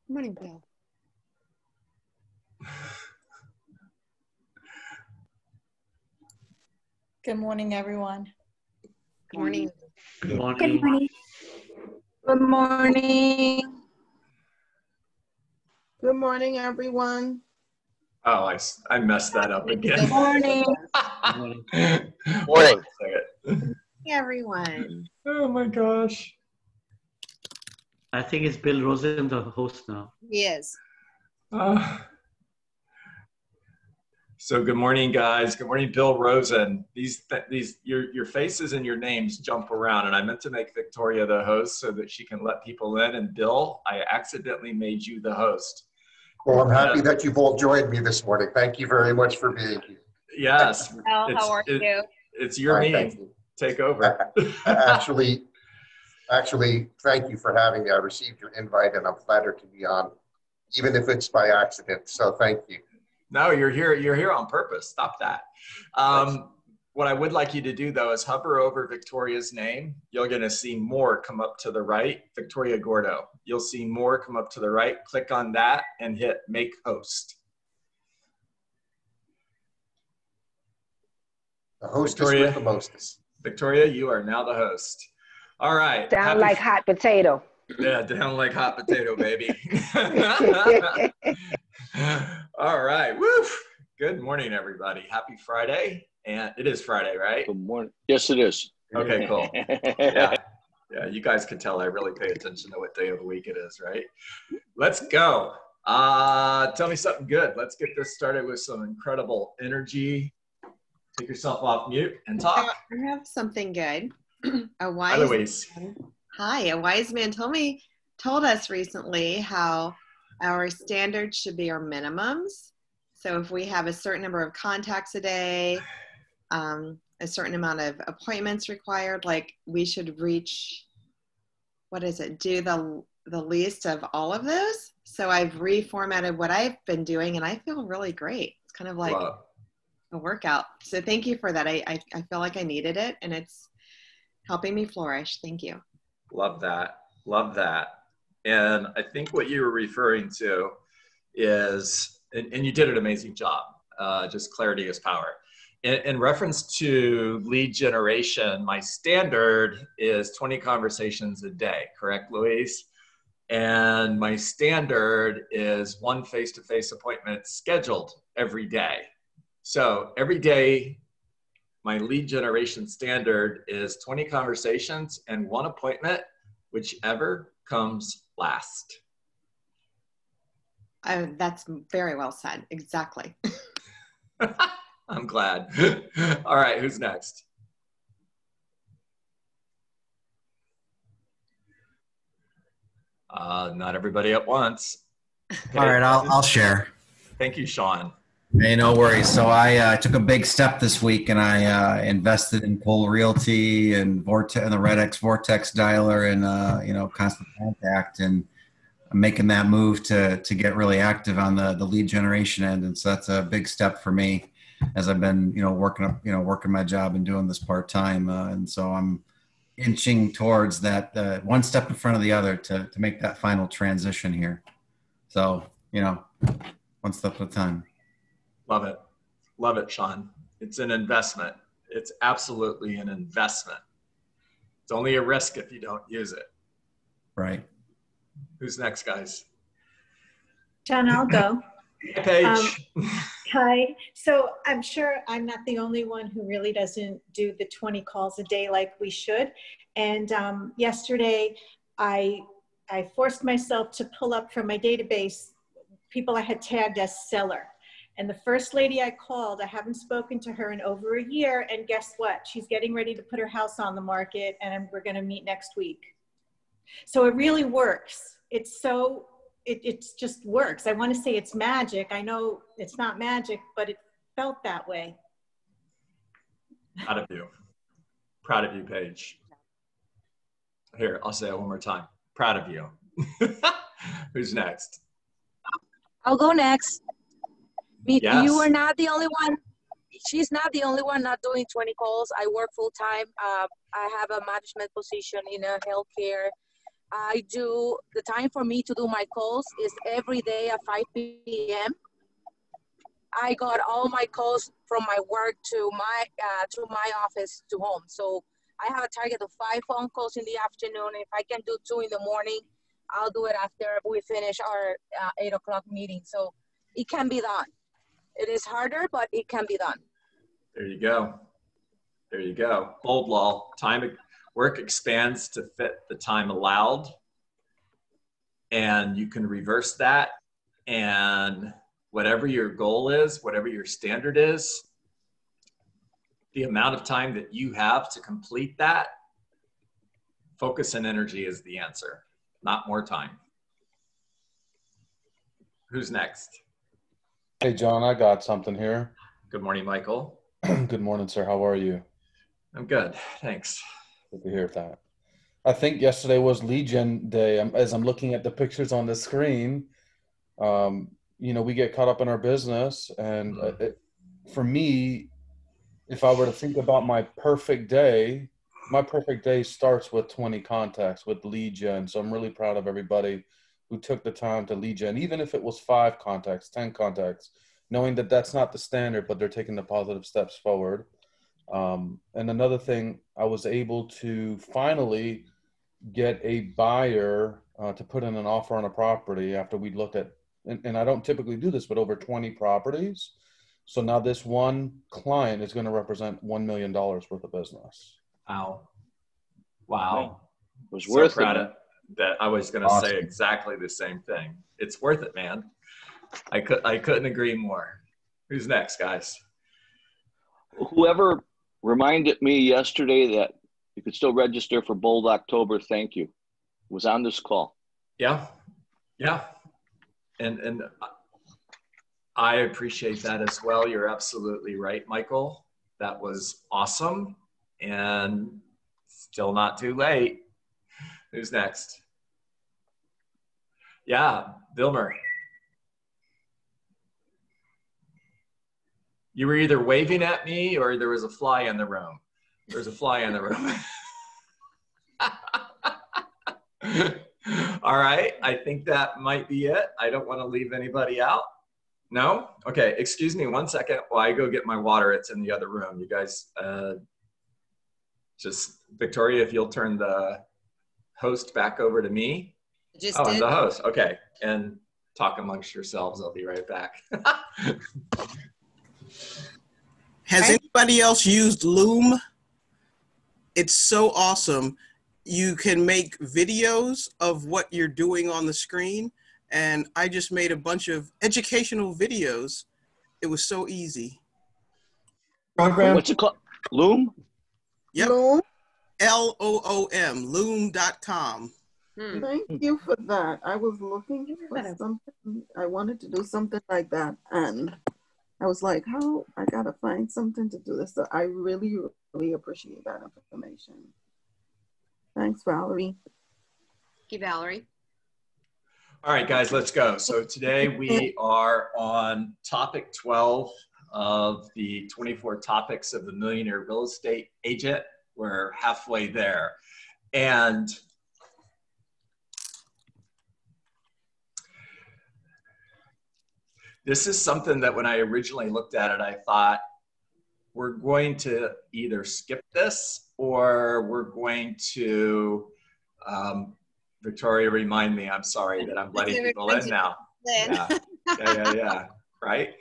Good morning, Bill. Good morning, everyone. Good morning. Good morning. Good morning. Good morning. Good morning, everyone. Oh, I messed that up again. Good morning. Morning. Hey, everyone. Oh my gosh. I think it's Bill Rosen, the host now. He is. So good morning, guys. Good morning, Bill Rosen. Your faces and your names jump around, and I meant to make Victoria the host so that she can let people in. And Bill, I accidentally made you the host. Well, I'm happy that you've all joined me this morning. Thank you very much for being here. Yes. Bill, how are you? It's your meeting. Take over. Actually, thank you for having me. I received your invite, and I'm flattered to be on, even if it's by accident. So thank you. No, you're here. You're here on purpose. Stop that. What I would like you to do, though, is hover over Victoria's name. You're going to see more come up to the right. Victoria Gordo. You'll see more come up to the right. Click on that and hit Make Host. The hostess with the mostest. Victoria, you are now the host. All right. Sound like hot potato. Yeah, down like hot potato, baby. All right. Woo. Good morning, everybody. Happy Friday. And it is Friday, right? Good morning. Yes, it is. Okay, cool. Yeah. Yeah, you guys can tell I really pay attention to what day of the week it is, right? Let's go. Tell me something good. Let's get this started with some incredible energy. Take yourself off mute and talk. I have something good. A wise man told us recently how our standards should be our minimums. So if we have a certain number of contacts a day, a certain amount of appointments required, like we should reach, do the least of all of those. So I've reformatted what I've been doing, and I feel really great. It's kind of like a workout. So thank you for that. I feel like I needed it, and it's helping me flourish. Thank you. Love that. Love that. And I think what you were referring to is, and you did an amazing job, just clarity is power. In reference to lead generation, my standard is 20 conversations a day, correct, Louise? And my standard is one face-to-face appointment scheduled every day. So every day, my lead generation standard is 20 conversations and one appointment, whichever comes last. That's very well said. Exactly. I'm glad. All right, who's next? Not everybody at once. Okay. All right, I'll share. Thank you, Sean. Hey, no worries. So I took a big step this week, and I invested in Pole Realty and the RedX Vortex dialer and Constant Contact, and I'm making that move to get really active on the lead generation end, and so that's a big step for me as I've been working my job and doing this part time, and so I'm inching towards that one step in front of the other to make that final transition here. So one step at a time. Love it. Love it, Sean. It's an investment. It's absolutely an investment. It's only a risk if you don't use it. Right. Who's next, guys? John, I'll go. Hi, Paige. Hi. So I'm sure I'm not the only one who really doesn't do the 20 calls a day like we should. And yesterday, I forced myself to pull up from my database people I had tagged as seller. And the first lady I called, I haven't spoken to her in over a year. And guess what? She's getting ready to put her house on the market, and we're going to meet next week. So it really works. It just works. I want to say it's magic. I know it's not magic, but it felt that way. Proud of you. Proud of you, Paige. Here, I'll say it one more time. Proud of you. Who's next? I'll go next. Yes. You are not the only one. She's not the only one not doing 20 calls. I work full time. I have a management position in a healthcare the time for me to do my calls is every day at 5 p.m. I got all my calls from my work to my office to home. So I have a target of 5 phone calls in the afternoon. If I can do 2 in the morning, I'll do it after we finish our 8 o'clock meeting. So it can be done. It is harder, but it can be done. There you go. There you go. Old law, work expands to fit the time allowed. And you can reverse that. And whatever your goal is, whatever your standard is, the amount of time that you have to complete that, focus and energy is the answer, not more time. Who's next? Hey, John, I got something here. Good morning, Michael. Good morning, sir. How are you? I'm good. Thanks. Good to hear that. I think yesterday was Lead Gen Day. As I'm looking at the pictures on the screen, you know, we get caught up in our business. And for me, if I were to think about my perfect day starts with 20 contacts with lead gen. So I'm really proud of everybody who took the time to lead gen, even if it was 5 contacts, 10 contacts, knowing that that's not the standard, but they're taking the positive steps forward. And another thing, I was able to finally get a buyer to put in an offer on a property after we looked at, and I don't typically do this, but over 20 properties. So now this one client is going to represent $1 million worth of business. Wow. Wow. It was So worth proud it. of that. I was going to Awesome. say exactly the same thing. It's worth it, man. I couldn't agree more. Who's next, guys? Whoever reminded me yesterday that you could still register for Bold October, thank you, was on this call. Yeah. Yeah. And I appreciate that as well. You're absolutely right, Michael. That was awesome. And still not too late. Who's next? Yeah, Vilmer. You were either waving at me or there was a fly in the room. There's a fly in the room. All right, I think that might be it. I don't want to leave anybody out. No? Okay, excuse me 1 second while I go get my water. It's in the other room. You guys, just, Victoria, if you'll turn the host back over to me. I'm the host. Okay, and talk amongst yourselves. I'll be right back. Has anybody else used Loom? It's so awesome. You can make videos of what you're doing on the screen. And I just made a bunch of educational videos. It was so easy. Program. What's it called? Loom? Yep. Loom? L-O-O-M, loom.com. Thank you for that. I was looking for something. I wanted to do something like that. And I was like, how? I got to find something to do this. So I really, really appreciate that information. Thanks, Valerie. Thank you, Valerie. All right, guys, let's go. So today we are on topic 12 of the 24 topics of the Millionaire Real Estate Agent. We're halfway there. And this is something that when I originally looked at it, I thought, we're going to either skip this or we're going to, Victoria, remind me, I'm sorry that I'm letting people in now. Yeah, right?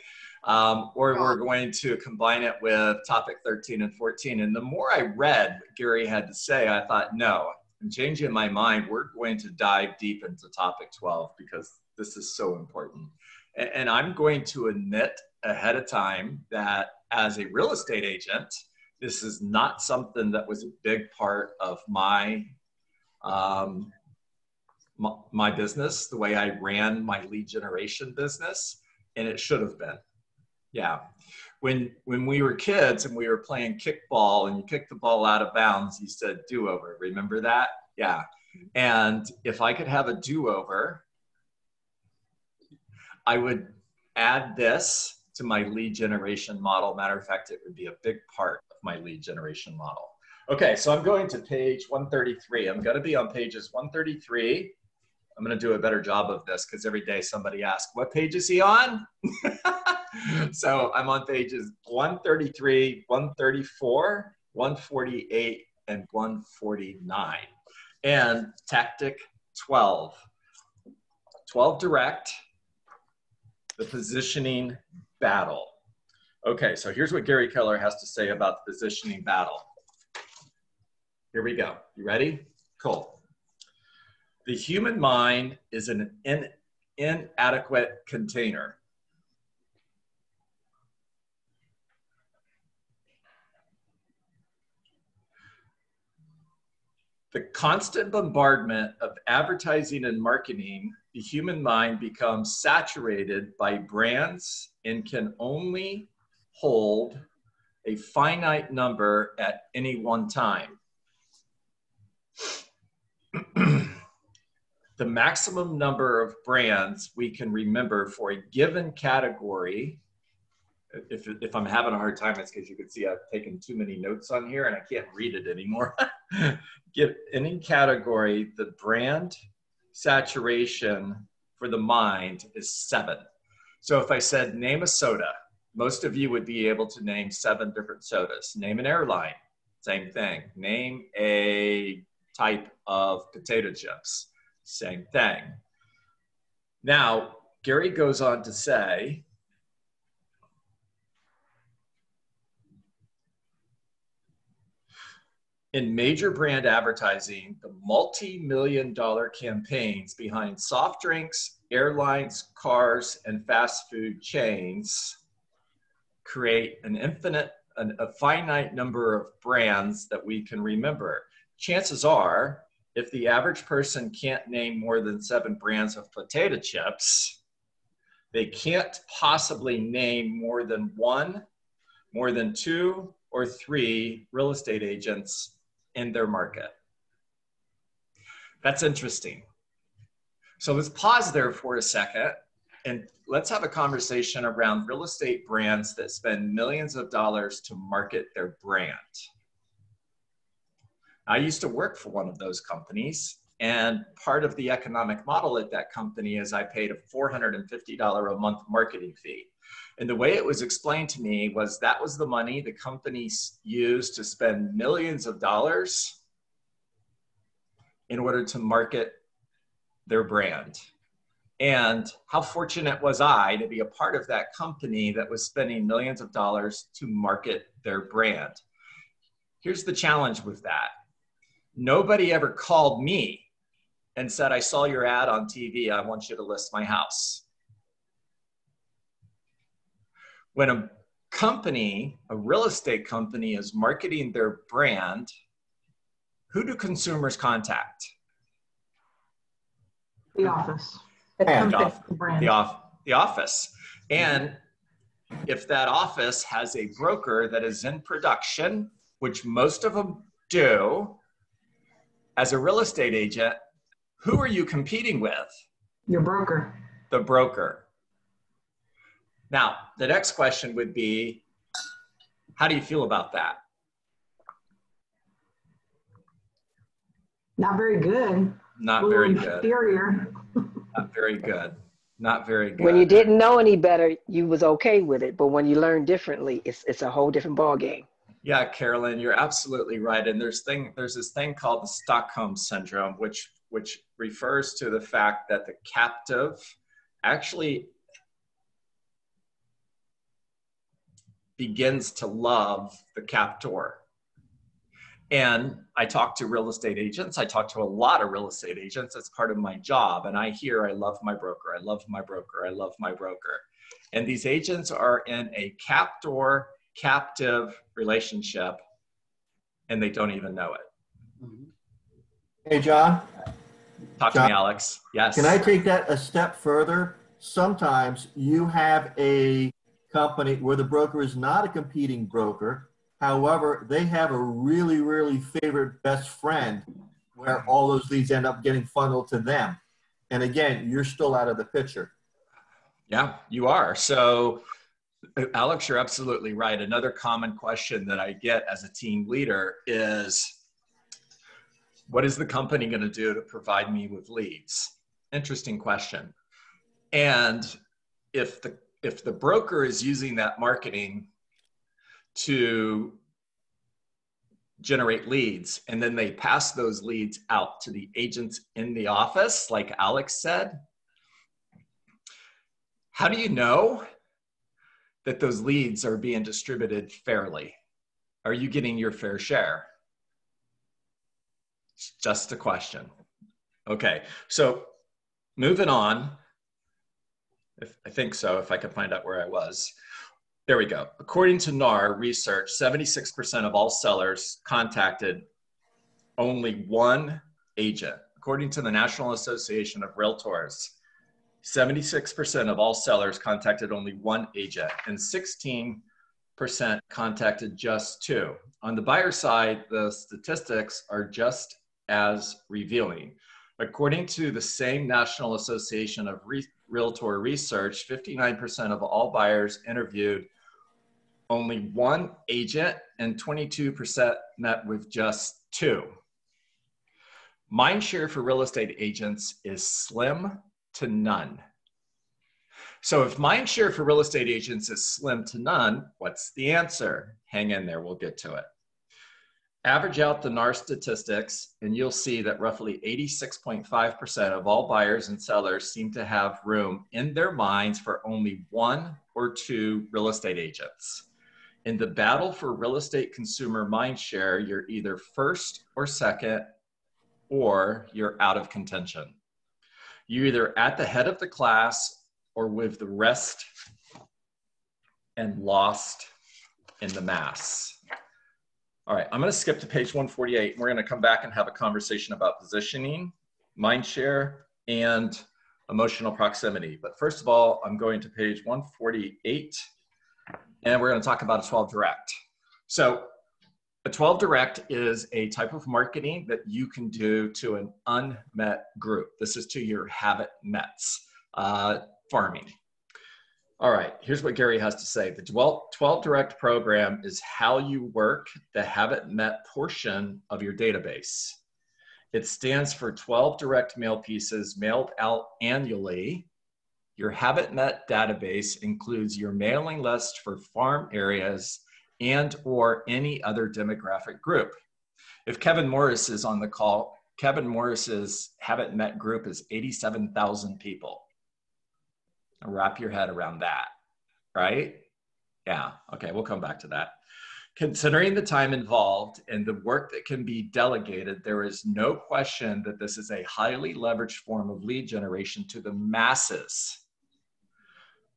Or we're going to combine it with topic 13 and 14. And the more I read what Gary had to say, I thought, no, I'm changing my mind. We're going to dive deep into topic 12 because this is so important. And I'm going to admit ahead of time that as a real estate agent, this is not something that was a big part of my my business, the way I ran my lead generation business, and it should have been. Yeah. When we were kids and we were playing kickball and you kicked the ball out of bounds, you said do-over. Remember that? Yeah. And if I could have a do-over, I would add this to my lead generation model. Matter of fact, it would be a big part of my lead generation model. Okay, so I'm going to page 133. I'm going to be on pages 133. I'm going to do a better job of this because every day somebody asks, what page is he on? So I'm on pages 133, 134, 148, and 149. And tactic 12. 12 direct, the positioning battle. Okay, so here's what Gary Keller has to say about the positioning battle. Here we go. You ready? Cool. The human mind is an inadequate container. The constant bombardment of advertising and marketing, the human mind becomes saturated by brands and can only hold a finite number at any one time. The maximum number of brands we can remember for a given category, if I'm having a hard time, it's because you can see I've taken too many notes on here and I can't read it anymore. Give any category, the brand saturation for the mind is 7. So if I said name a soda, most of you would be able to name 7 different sodas. Name an airline, same thing. Name a type of potato chips, same thing. Now, Gary goes on to say, in major brand advertising, the multi-million-dollar campaigns behind soft drinks, airlines, cars, and fast food chains create a finite number of brands that we can remember. Chances are, if the average person can't name more than 7 brands of potato chips, they can't possibly name more than 1, more than 2, or 3 real estate agents in their market. That's interesting. So let's pause there for a second and let's have a conversation around real estate brands that spend millions of dollars to market their brand. I used to work for one of those companies, and part of the economic model at that company is I paid a $450 a month marketing fee. And the way it was explained to me was that was the money the companies used to spend millions of dollars in order to market their brand. And how fortunate was I to be a part of that company that was spending millions of dollars to market their brand? Here's the challenge with that. Nobody ever called me and said, I saw your ad on TV, I want you to list my house. When a company, a real estate company, is marketing their brand, who do consumers contact? The office. The office. And if that office has a broker that is in production, which most of them do, as a real estate agent, who are you competing with? Your broker. The broker. Now, the next question would be, how do you feel about that? Not very good. Not very good. Inferior. Not very good. Not very good. When you didn't know any better, you was okay with it. But when you learn differently, it's a whole different ballgame. Yeah, Carolyn, you're absolutely right. And there's this thing called the Stockholm Syndrome, which refers to the fact that the captive actually begins to love the captor. And I talk to real estate agents. I talk to a lot of real estate agents. That's part of my job. And I hear, I love my broker. I love my broker. I love my broker. And these agents are in a captor-captive relationship, and they don't even know it. Hey, John. Talk to me, Alex. Yes. Can I take that a step further? Sometimes you have a company where the broker is not a competing broker. However, they have a really, really favorite best friend where all those leads end up getting funneled to them. And again, you're still out of the picture. Yeah, you are. So Alex, you're absolutely right. Another common question that I get as a team leader is, what is the company going to do to provide me with leads? Interesting question. And if the broker is using that marketing to generate leads, and then they pass those leads out to the agents in the office, like Alex said, how do you know that those leads are being distributed fairly? Are you getting your fair share? It's just a question. Okay, so moving on. I think so, if I can find out where I was. There we go. According to NAR research, 76% of all sellers contacted only one agent. According to the National Association of Realtors, 76% of all sellers contacted only one agent, and 16% contacted just two. On the buyer side, the statistics are just as revealing. According to the same National Association of Realtor research, 59% of all buyers interviewed only one agent, and 22% met with just two. Mindshare for real estate agents is slim to none. So if mindshare for real estate agents is slim to none, what's the answer? Hang in there, we'll get to it. Average out the NAR statistics, and you'll see that roughly 86.5% of all buyers and sellers seem to have room in their minds for only one or two real estate agents. In the battle for real estate consumer mindshare, you're either first or second, or you're out of contention. You're either at the head of the class or with the rest and lost in the mass. All right, I'm going to skip to page 148. And we're going to come back and have a conversation about positioning, mindshare, and emotional proximity. But first of all, I'm going to page 148, and we're going to talk about a 12 direct. So a 12 direct is a type of marketing that you can do to an unmet group. This is to your haven't mets, farming. All right, here's what Gary has to say. The 12 direct program is how you work the haven't met portion of your database. It stands for 12 direct mail pieces mailed out annually. Your haven't met database includes your mailing list for farm areas and or any other demographic group. If Kevin Morris is on the call, Kevin Morris's haven't met group is 87,000 people. Now wrap your head around that, right? Yeah, okay, we'll come back to that. Considering the time involved and the work that can be delegated, there is no question that this is a highly leveraged form of lead generation to the masses.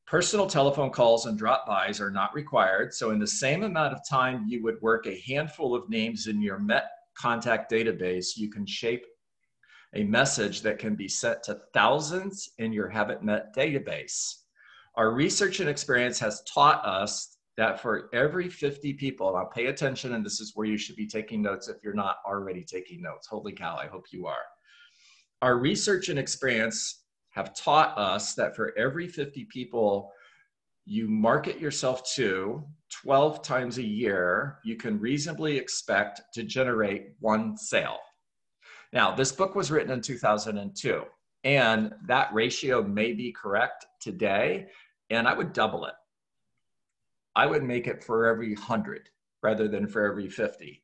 Personal telephone calls and drop-bys are not required, so in the same amount of time you would work a handful of names in your Met contact database, you can shape a message that can be sent to thousands in your haven't met database. Our research and experience has taught us that for every 50 people, now pay attention, and this is where you should be taking notes if you're not already taking notes. Holy cow, I hope you are. Our research and experience have taught us that for every 50 people you market yourself to 12 times a year, you can reasonably expect to generate one sale. Now, this book was written in 2002, and that ratio may be correct today, and I would double it. I would make it for every 100 rather than for every 50.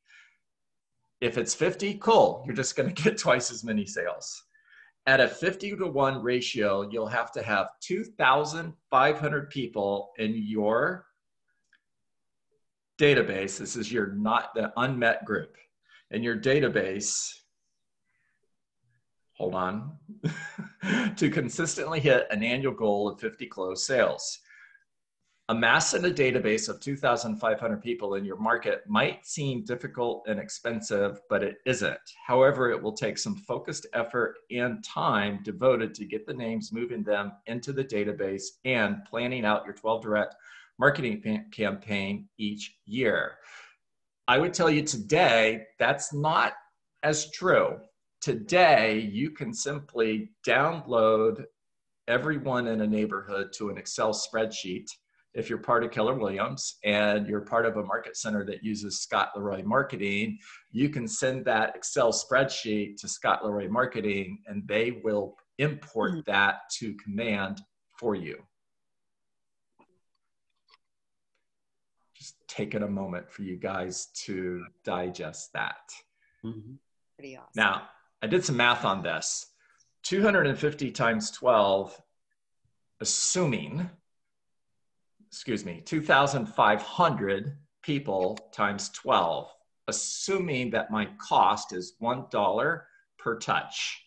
If it's 50, cool, you're just gonna get twice as many sales. At a 50-to-1 ratio, you'll have to have 2,500 people in your database. This is your not the unmet group. In your database, hold on, to consistently hit an annual goal of 50 closed sales. Amassing a database of 2,500 people in your market might seem difficult and expensive, but it isn't. However, it will take some focused effort and time devoted to get the names, moving them into the database, and planning out your 12 direct marketing campaign each year. I would tell you today, that's not as true. Today, you can simply download everyone in a neighborhood to an Excel spreadsheet. if you're part of Keller Williams and you're part of a market center that uses Scott Leroy Marketing, you can send that Excel spreadsheet to Scott Leroy Marketing and they will import that to command for you. Just taking a moment for you guys to digest that. Pretty awesome. Now, I did some math on this. 250 times 12, assuming, 2,500 people times 12, assuming that my cost is $1 per touch.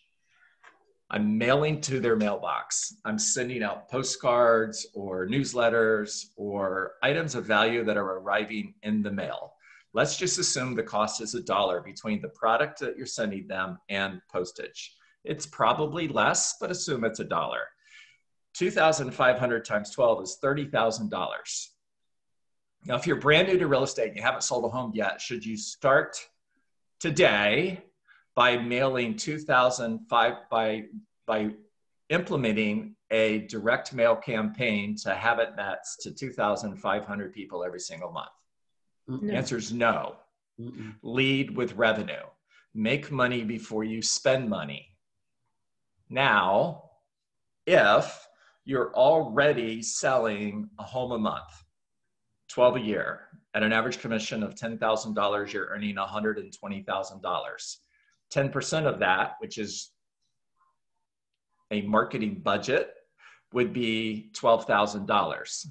I'm mailing to their mailbox. I'm sending out postcards or newsletters or items of value that are arriving in the mail. Let's just assume the cost is $1 between the product that you're sending them and postage. It's probably less, but assume it's $1. 2,500 times 12 is $30,000. Now, if you're brand new to real estate and you haven't sold a home yet, should you start today by mailing by implementing a direct mail campaign to have it nets to 2,500 people every single month? The answer is no. Lead with revenue. Make money before you spend money. Now, if you're already selling a home a month, 12 a year, at an average commission of $10,000, you're earning $120,000. 10% of that, which is a marketing budget, would be $12,000.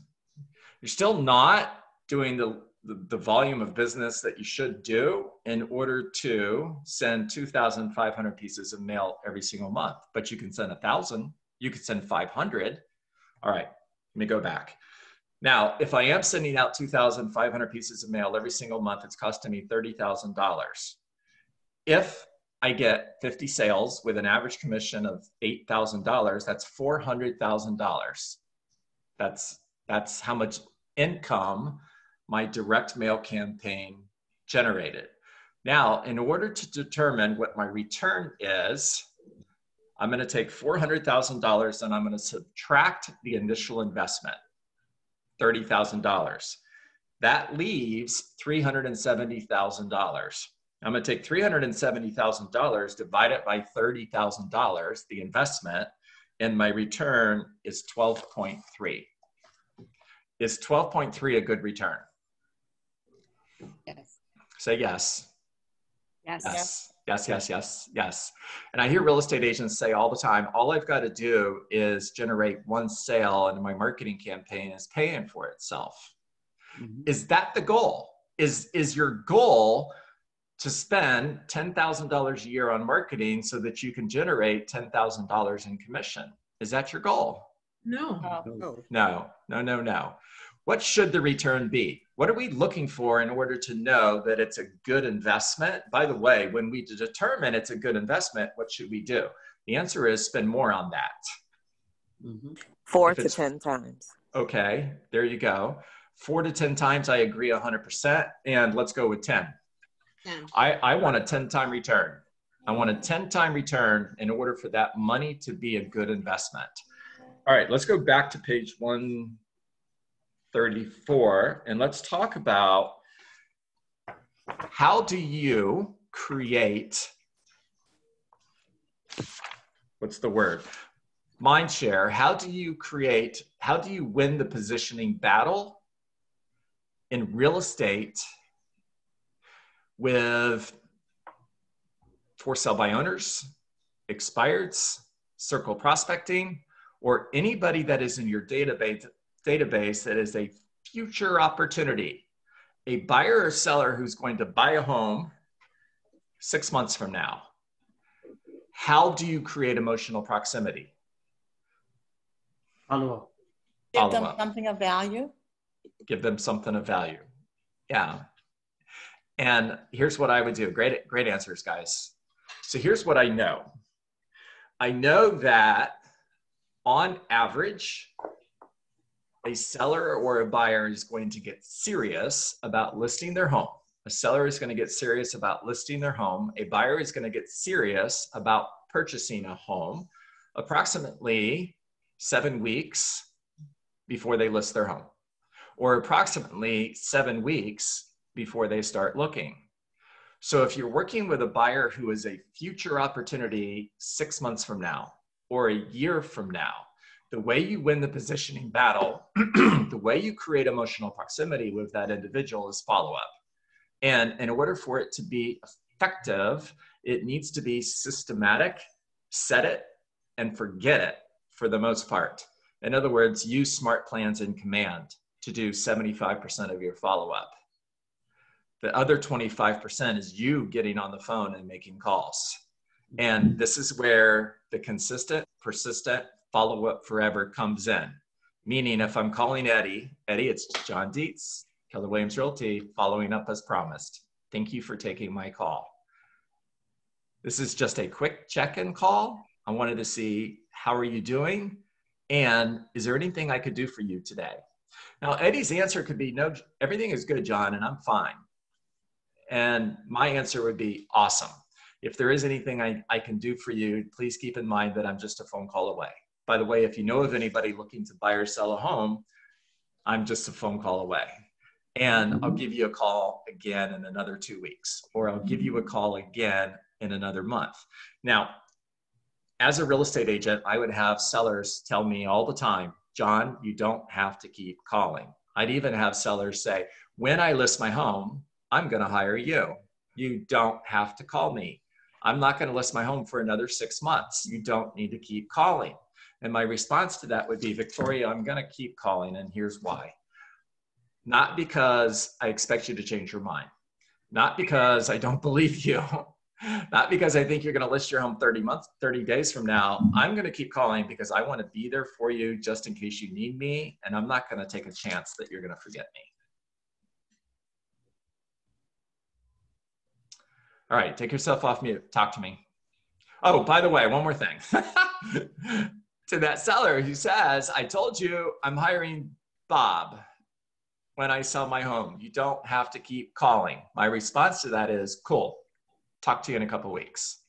You're still not doing the volume of business that you should do in order to send 2,500 pieces of mail every single month, but you can send 1,000, you could send 500. All right, let me go back. Now, if I am sending out 2,500 pieces of mail every single month, it's costing me $30,000. If I get 50 sales with an average commission of $8,000, that's $400,000. That's how much income my direct mail campaign generated. Now, in order to determine what my return is, I'm going to take $400,000 and I'm going to subtract the initial investment, $30,000. That leaves $370,000. I'm going to take $370,000, divide it by $30,000, the investment, and my return is 12.3. Is 12.3 a good return? Yes. Say yes. Yes. Yes. Yes, yes, yes, yes. And I hear real estate agents say all the time, all I've got to do is generate one sale and my marketing campaign is paying for itself. Is that the goal? Is your goal to spend $10,000 a year on marketing so that you can generate $10,000 in commission? Is that your goal? No. No, no, no, no. What should the return be? What are we looking for in order to know that it's a good investment? By the way, when we determine it's a good investment, what should we do? The answer is spend more on that. 4 to 10 times. Okay, there you go. 4 to 10 times, I agree 100%. And let's go with 10. I want a 10-time return. I want a 10-time return in order for that money to be a good investment. All right, let's go back to page 134 and let's talk about how do you create, what's the word? Mind share. How do you win the positioning battle in real estate with for sale by owners, expireds, circle prospecting, or anybody that is in your database that is a future opportunity, a buyer or seller who's going to buy a home 6 months from now? How do you create emotional proximity? Follow-up. Give them something of value. Give them something of value. Yeah. And here's what I would do. Great answers, guys. So here's what I know. I know that on average, a seller or a buyer is going to get serious about listing their home. A seller is going to get serious about listing their home. A buyer is going to get serious about purchasing a home approximately 7 weeks before they list their home. or approximately 7 weeks before they start looking. So if you're working with a buyer who is a future opportunity 6 months from now or a year from now, the way you win the positioning battle, the way you create emotional proximity with that individual is follow-up. And in order for it to be effective, it needs to be systematic, set it and forget it for the most part. In other words, use smart plans in command to do 75% of your follow-up. The other 25% is you getting on the phone and making calls. And this is where the consistent, persistent follow-up forever comes in. Meaning if I'm calling Eddie, it's John Dietz, Keller Williams Realty, following up as promised. Thank you for taking my call. This is just a quick check-in call. I wanted to see, how are you doing? And is there anything I could do for you today? Now, Eddie's answer could be, no, everything is good, John, and I'm fine. And my answer would be, awesome. If there is anything I can do for you, please keep in mind that I'm just a phone call away. By the way, if you know of anybody looking to buy or sell a home, I'm just a phone call away. And I'll give you a call again in another 2 weeks, or I'll give you a call again in another month. Now, as a real estate agent, I would have sellers tell me all the time, John, you don't have to keep calling. I'd even have sellers say, when I list my home, I'm going to hire you. You don't have to call me. I'm not going to list my home for another 6 months. You don't need to keep calling. And my response to that would be, Victoria, I'm going to keep calling, and here's why. Not because I expect you to change your mind. Not because I don't believe you. Not because I think you're going to list your home 30 days from now. I'm going to keep calling because I want to be there for you just in case you need me. And I'm not going to take a chance that you're going to forget me. All right, take yourself off mute. Talk to me. Oh, by the way, one more thing. To that seller who says, I told you I'm hiring Bob when I sell my home. You don't have to keep calling. My response to that is, cool. Talk to you in a couple weeks.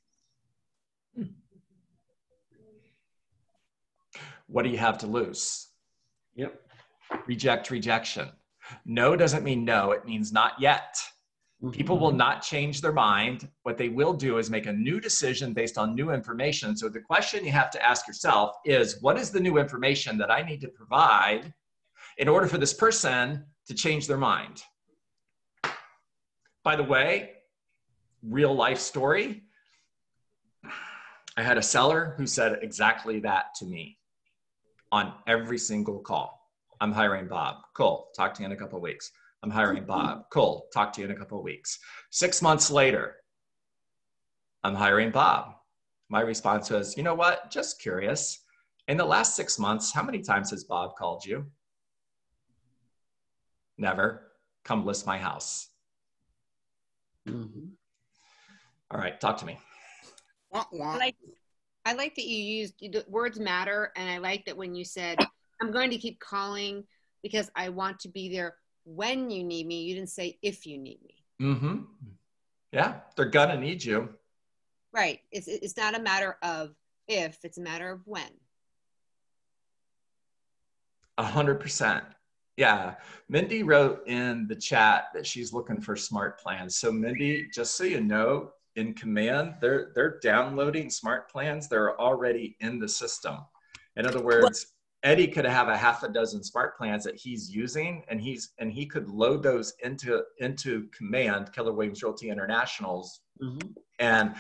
What do you have to lose? Yep. Reject, rejection. No doesn't mean no, it means not yet. People will not change their mind. What they will do is make a new decision based on new information. So the question you have to ask yourself is, what is the new information that I need to provide in order for this person to change their mind? By the way, real life story. I had a seller who said exactly that to me on every single call. I'm hiring Bob. Cool. Talk to you in a couple of weeks. I'm hiring Bob. Cool. Talk to you in a couple of weeks. 6 months later, I'm hiring Bob. My response was, you know what? Just curious. In the last 6 months, how many times has Bob called you? Never. Come list my house. All right, talk to me. I like that you used, words matter, and I like that when you said, I'm going to keep calling because I want to be there when you need me. You didn't say if you need me. Yeah, they're gonna need you. Right. It's not a matter of if, it's a matter of when. 100%. Yeah, Mindy wrote in the chat that she's looking for smart plans. So Mindy, just so you know, in command, they're downloading smart plans. They're already in the system. In other words, Eddie could have a half a dozen smart plans that he's using, and he could load those into command, Keller Williams Realty International's, and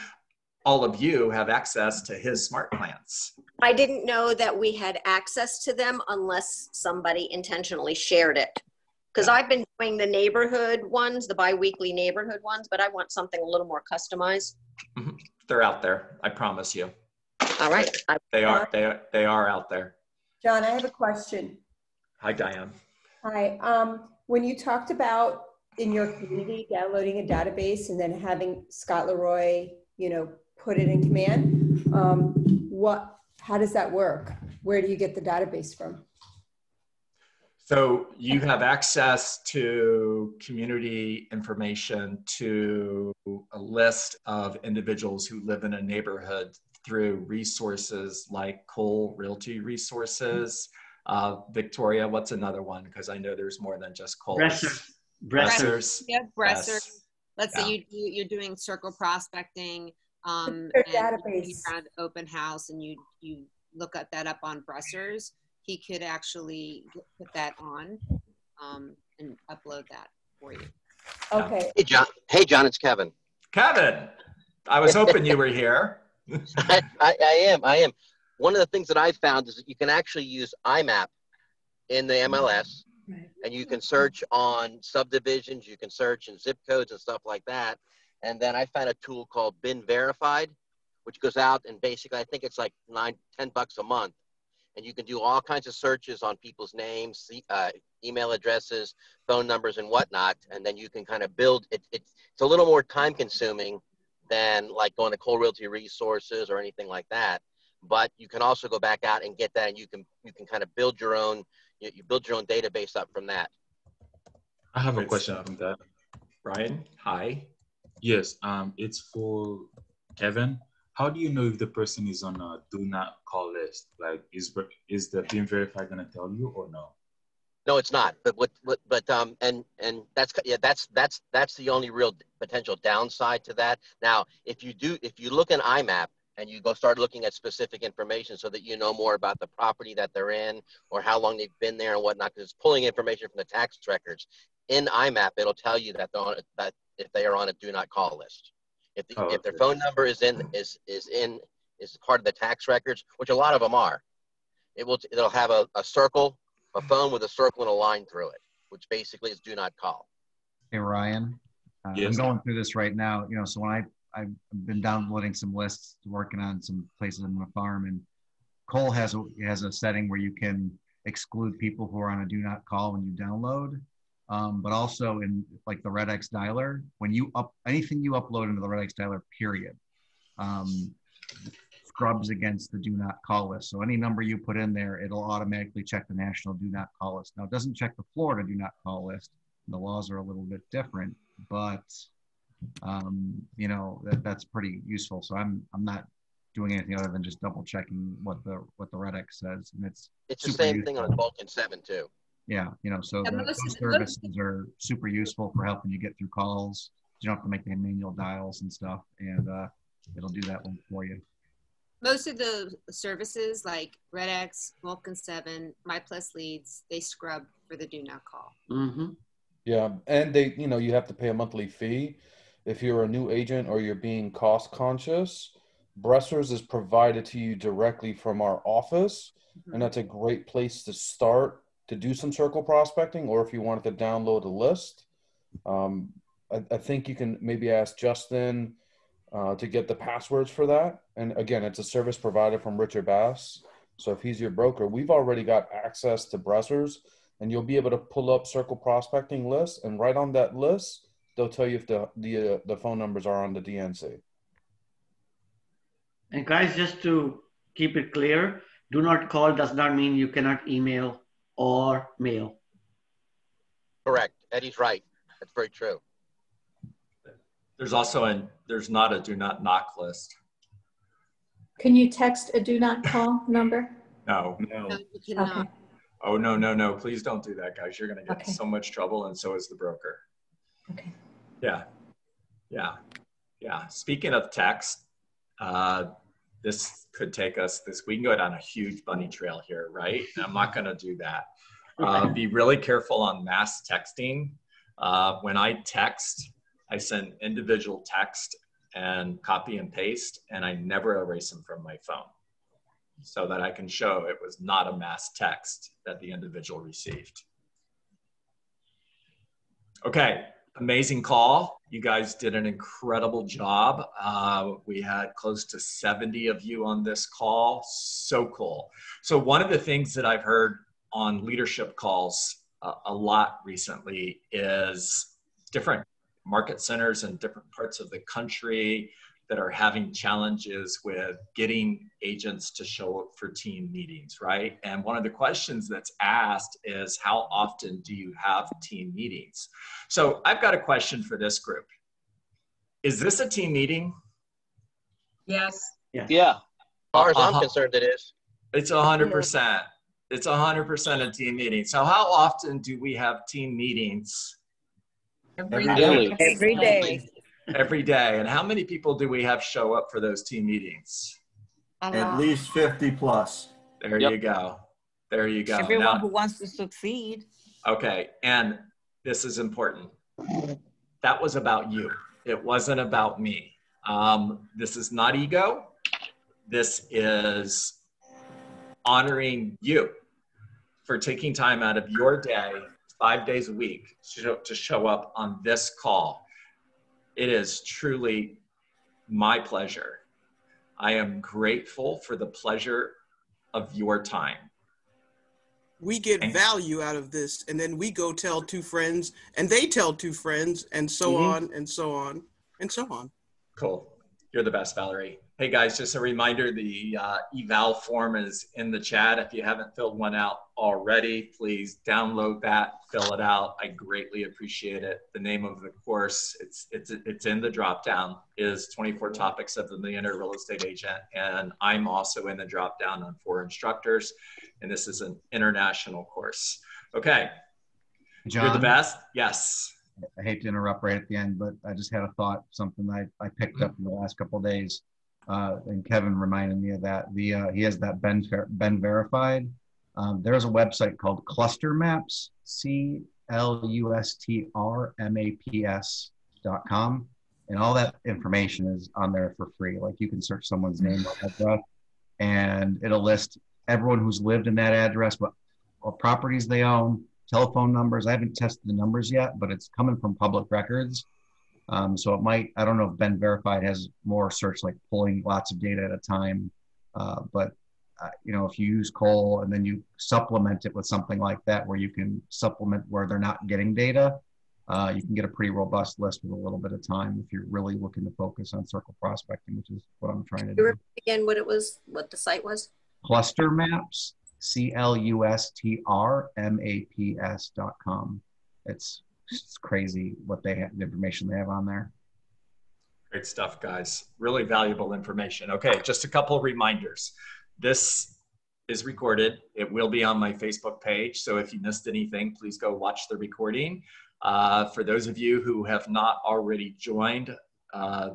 all of you have access to his smart plans. I didn't know that we had access to them unless somebody intentionally shared it. Because I've been doing the neighborhood ones, the bi-weekly neighborhood ones, but I want something a little more customized. They're out there, I promise you. All right. They are out there. John, I have a question. Hi, Diane. Hi. When you talked about in your community downloading a database and then having Scott Leroy, put it in command, how does that work? Where do you get the database from? So you have access to community information, to a list of individuals who live in a neighborhood through resources like Cole Realty Resources, Victoria, what's another one? Because I know there's more than just calls. Bressers. Yeah, bressers. Yes. Let's say you're doing circle prospecting, and database. you found open house, and you look at that up on Bressers. He could actually put that on and upload that for you. Okay. Hey John, it's Kevin. Kevin, I was hoping you were here. I am. One of the things that I found is that you can actually use IMAP in the MLS, and you can search on subdivisions, you can search in zip codes and stuff like that. And then I found a tool called Bin Verified, which goes out and basically, I think it's like $9-10 a month. And you can do all kinds of searches on people's names, email addresses, phone numbers, and whatnot. And then you can kind of build it. It's a little more time consuming than like going to Cole Realty Resources or anything like that. But you can also go back out and get that, and you can kind of build your own. You build your own database up from that. I have a question on that. Brian, hi. Yes, it's for Kevin. How do you know if the person is on a do not call list? Like, is the Bin Verified gonna tell you or no? No, it's not. But and that's the only real potential downside to that. Now, if you look in IMAP and you go start looking at specific information so that you know more about the property that they're in or how long they've been there and whatnot, because it's pulling information from the tax records. In IMAP, it'll tell you that that if they are on a do not call list. If their phone number is part of the tax records, which a lot of them are, it'll have a circle, a phone with a circle and a line through it, which basically is do not call. Hey Ryan, Yes. I'm going through this right now. So when I've been downloading some lists, working on some places on my farm, and Cole has a setting where you can exclude people who are on a do not call when you download. But also in like the RedX dialer, when anything you upload into the RedX dialer, period, scrubs against the do not call list. So any number you put in there, it'll automatically check the national do not call list. Now it doesn't check the Florida do not call list. The laws are a little bit different, but that's pretty useful. So I'm not doing anything other than just double checking what the RedX says, and it's the same thing on Vulcan 7 too. Yeah, so those services are super useful for helping you get through calls. You don't have to make the manual dials and stuff, and it'll do that one for you. Most of the services like RedX, Vulcan 7, MyPlus Leads, they scrub for the do not call. Mm-hmm. Yeah, and they, you have to pay a monthly fee. If you're a new agent or you're being cost conscious, Bressers is provided to you directly from our office, and that's a great place to start to do some circle prospecting, or if you wanted to download a list. I think you can maybe ask Justin to get the passwords for that. And again, it's a service provided from Richard Bass. So if he's your broker, we've already got access to Bressers, and you'll be able to pull up circle prospecting lists, and right on that list, they'll tell you if the phone numbers are on the DNC. And guys, just to keep it clear, do not call does not mean you cannot email or mail. Correct. Eddie's right. That's very true. There's not a do not knock list. Can you text a do not call number? No. No, you cannot. Okay. Oh, no. Please don't do that, guys. You're going to get in so much trouble, and so is the broker. Okay. Yeah. Speaking of text, this could take us we can go down a huge bunny trail here, right? I'm not going to do that. Be really careful on mass texting. When I text, I send individual text and copy and paste, and I never erase them from my phone so that I can show it was not a mass text that the individual received. Okay, amazing call. You guys did an incredible job. We had close to 70 of you on this call. So cool. So one of the things that I've heard on leadership calls a lot recently is different market centers in different parts of the country that are having challenges with getting agents to show up for team meetings, right? And one of the questions that's asked is, how often do you have team meetings? So I've got a question for this group. Is this a team meeting? Yes. Yeah. As far as I'm concerned, it is. It's 100%. It's 100% a team meeting. So how often do we have team meetings? Every day. Every day. Every day. And how many people do we have show up for those team meetings? At least 50 plus. There you go. There you go. Everyone who wants to succeed. Okay. And this is important. That was about you. It wasn't about me. This is not ego. This is honoring you for taking time out of your day, 5 days a week, to show up on this call. It is truly my pleasure. I am grateful for the pleasure of your time. We get value out of this, and then we go tell 2 friends, and they tell 2 friends, and so on, and so on, and so on. Cool. You're the best, Valerie. Hey guys, just a reminder, the eval form is in the chat. If you haven't filled one out already, please download that, fill it out. I greatly appreciate it. The name of the course, it's in the drop down, is 24 Topics of the Millionaire Real Estate Agent. And I'm also in the drop down on 4 instructors. And this is an international course. Okay. John, you're the best. Yes. I hate to interrupt right at the end, but I just had a thought, something I picked up in the last couple of days. And Kevin reminded me of that. He has that Ben Verified. There's a website called Cluster Maps, CLUSTRMAPS.com. And all that information is on there for free. Like you can search someone's name or address, and it'll list everyone who's lived in that address, what properties they own, telephone numbers. I haven't tested the numbers yet, but it's coming from public records. So it might, I don't know if Ben Verified has more search, like pulling lots of data at a time. But you know, if you use Cole and then you supplement it with something like that, where you can supplement where they're not getting data, you can get a pretty robust list with a little bit of time if you're really looking to focus on circle prospecting, which is what I'm trying to do. Again, what the site was? Cluster Maps, CLUSTRMAPS.com. It's crazy what they have, the information they have on there. Great stuff, guys. Really valuable information. Okay, just a couple of reminders. This is recorded. It will be on my Facebook page. So if you missed anything, please go watch the recording. For those of you who have not already joined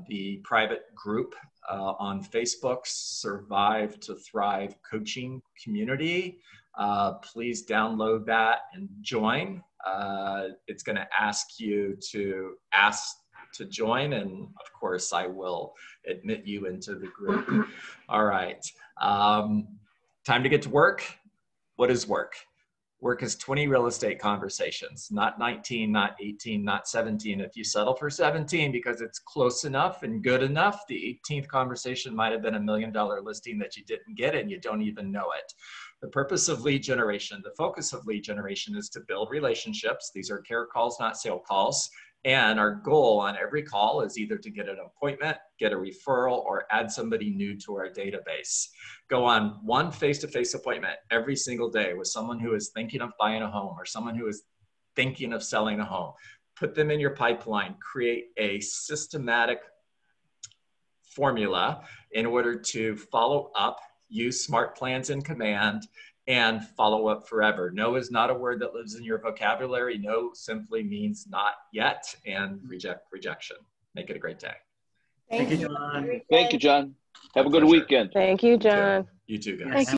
the private group on Facebook, Survive to Thrive Coaching Community, please download that and join. It's going to ask you to join, and of course I will admit you into the group. All right, time to get to work. What is work? Work is 20 real estate conversations, not 19, not 18, not 17. If you settle for 17 because it's close enough and good enough, the 18th conversation might have been $1 million listing that you didn't get and you don't even know it. The purpose of lead generation, the focus of lead generation is to build relationships. These are care calls, not sale calls. And our goal on every call is either to get an appointment, get a referral, or add somebody new to our database. Go on one face-to-face appointment every single day with someone who is thinking of buying a home or someone who is thinking of selling a home. Put them in your pipeline. Create a systematic formula in order to follow up. Use smart plans in command and follow up forever. No is not a word that lives in your vocabulary. No simply means not yet, and rejection. Make it a great day. Thank you, John. Thank you, John. Have a good weekend. Thank you, John. You too, guys. Thank you.